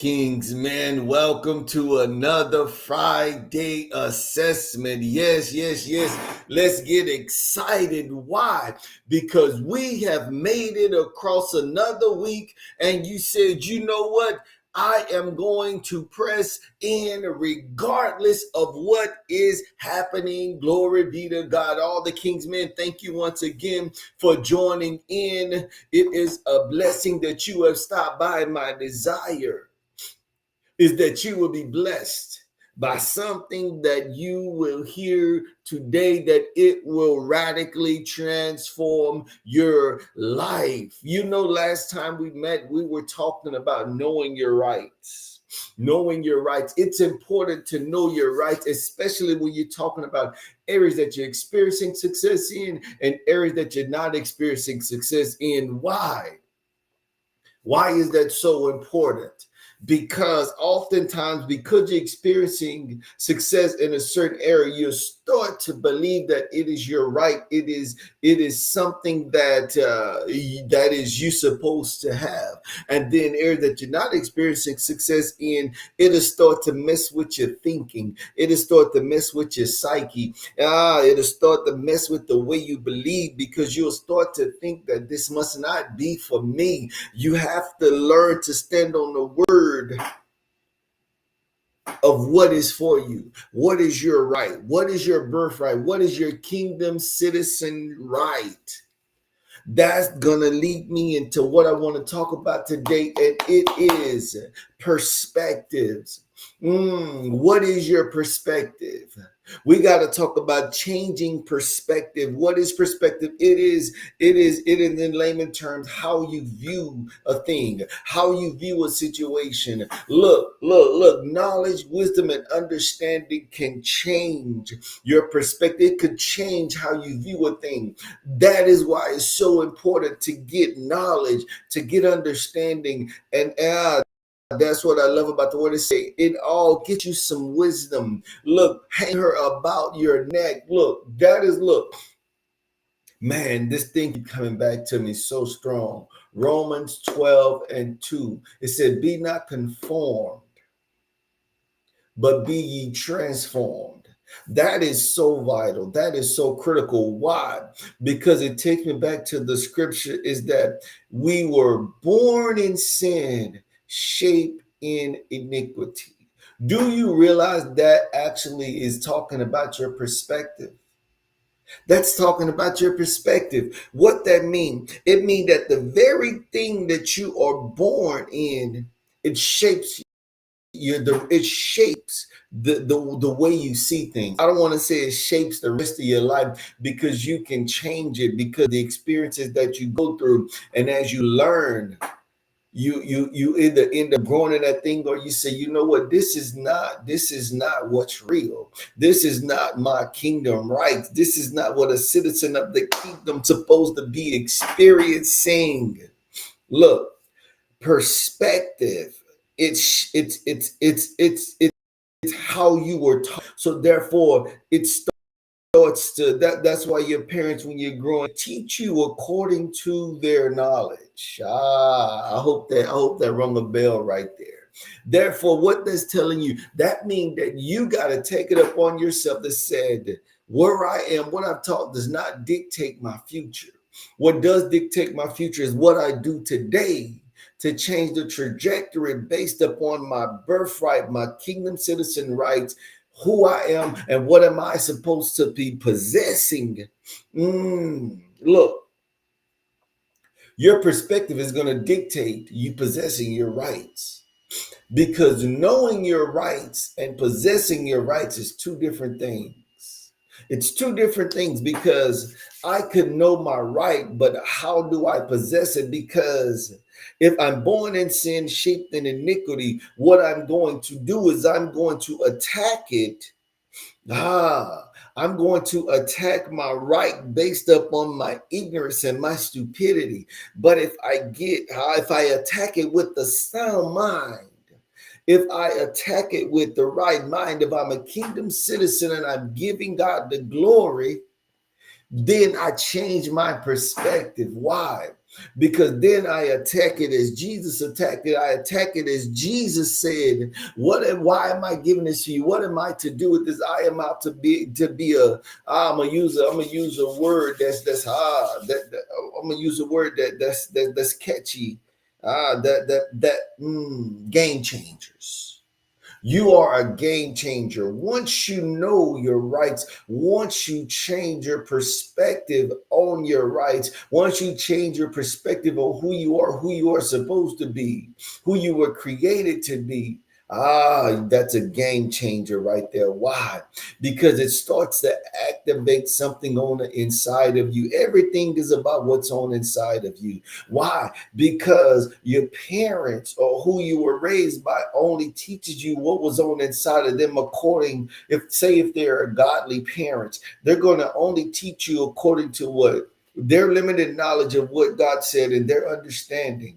Kings, men, welcome to another Friday assessment. Yes, yes, yes. Let's get excited. Why? Because we have made it across another week, and you said, you know what? I am going to press in regardless of what is happening. Glory be to God. All the King's men, thank you once again for joining in. It is a blessing that you have stopped by. My desire is that you will be blessed by something that you will hear today, that it will radically transform your life. You know, last time we met, we were talking about knowing your rights. Knowing your rights. It's important to know your rights, especially when you're talking about areas that you're experiencing success in and areas that you're not experiencing success in. Why? Why is that so important? Because oftentimes, because you're experiencing success in a certain area, you start to believe that it is your right. It is something that is you supposed to have. And then areas that you're not experiencing success in, it'll start to mess with your thinking. It'll start to mess with your psyche. It'll start to mess with the way you believe, because you'll start to think that this must not be for me. You have to learn to stand on the word of what is for you. What is your right? What is your birthright? What is your kingdom citizen right? That's going to lead me into what I want to talk about today, and it is perspectives. What is your perspective? We got to talk about changing perspective. What is perspective? It is in layman terms how you view a thing, how you view a situation. Look, knowledge, wisdom, and understanding can change your perspective. It could change how you view a thing. That is why it's so important to get knowledge, to get understanding, and that's what I love about the word. It say it all get you some wisdom. Look, hang her about your neck. Look, man, this thing keep coming back to me so strong. Romans 12:2. It said, be not conformed, but be ye transformed. That is so vital. That is so critical. Why? Because it takes me back to the scripture is that we were born in sin, shaped in iniquity. Do you realize that actually is talking about your perspective? That's talking about your perspective. What that means? It means that the very thing that you are born in, it shapes it shapes the way you see things. I don't want to say it shapes the rest of your life, because you can change it because the experiences that you go through, and as you learn, you either end up growing in that thing, or you say, you know what, this is not what's real. This is not my kingdom rights. This is not what a citizen of the kingdom supposed to be experiencing. Look, perspective. It's how you were taught. So therefore, it starts to that's why your parents, when you're growing, teach you according to their knowledge. I hope that rung a bell right there. Therefore, what that's telling you, that means that you got to take it upon yourself that said, where I am, what I've taught does not dictate my future. What does dictate my future is what I do today to change the trajectory based upon my birthright, my kingdom citizen rights, who I am, and what am I supposed to be possessing. Look, your perspective is going to dictate you possessing your rights, because knowing your rights and possessing your rights is two different things. It's two different things, because I could know my right, but how do I possess it? Because if I'm born in sin, shaped in iniquity, what I'm going to do is I'm going to attack it. I'm going to attack my right based upon my ignorance and my stupidity. But if I attack it with the sound mind, if I attack it with the right mind, if I'm a kingdom citizen and I'm giving God the glory, then I change my perspective. Why? because then I attack it as Jesus attacked it. I attack it as Jesus said, why am I giving this to you? What am I to do with this? I am out to be a I'm gonna use a word I'm gonna use a word that's catchy. Game changers. You are a game changer. Once you know your rights, once you change your perspective on your rights, once you change your perspective on who you are supposed to be, who you were created to be, that's a game changer right there. Why? Because it starts to activate something on the inside of you. Everything is about what's on inside of you. Why? Because your parents or who you were raised by only teaches you what was on inside of them according, if they're godly parents, they're going to only teach you according to what their limited knowledge of what God said and their understanding.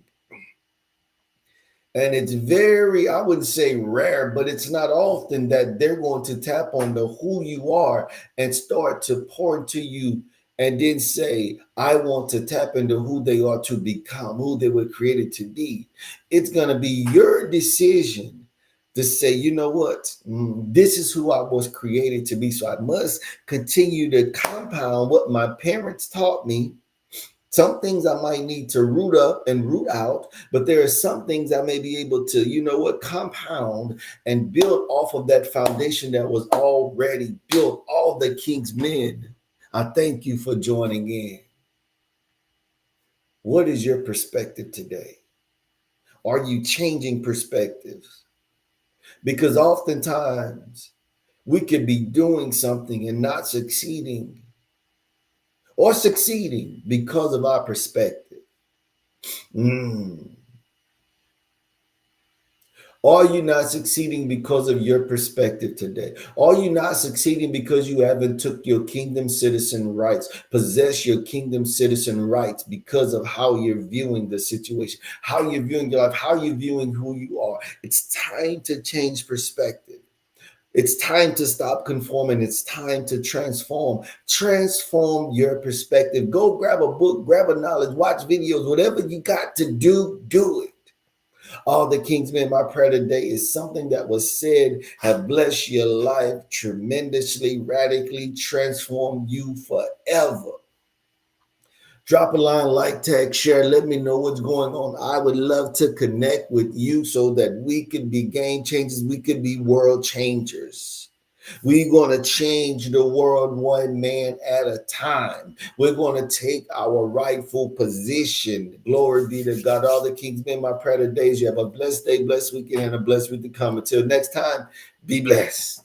And it's very, I wouldn't say rare, but it's not often that they're going to tap on the who you are and start to pour into you and then say, I want to tap into who they are to become, who they were created to be. It's going to be your decision to say, you know what, this is who I was created to be. So I must continue to compound what my parents taught me. Some things I might need to root up and root out, but there are some things I may be able to, compound and build off of that foundation that was already built. All the King's men, I thank you for joining in. What is your perspective today? Are you changing perspectives? Because oftentimes we could be doing something and not succeeding, or succeeding because of our perspective. Are you not succeeding because of your perspective today? Are you not succeeding because you haven't took your kingdom citizen rights, possess your kingdom citizen rights because of how you're viewing the situation, how you're viewing your life, how you're viewing who you are? It's time to change perspective. It's time to stop conforming. It's time to transform. Transform your perspective. Go grab a book, grab a knowledge, watch videos, whatever you got to do, do it. All the King's men, my prayer today is something that was said have blessed your life tremendously, radically transformed you forever. Drop a line, like, tag, share. Let me know what's going on. I would love to connect with you so that we could be game changers. We could be world changers. We're going to change the world one man at a time. We're going to take our rightful position. Glory be to God. All the King's men, my prayer today is you have a blessed day, blessed weekend, and a blessed week to come. Until next time, be blessed.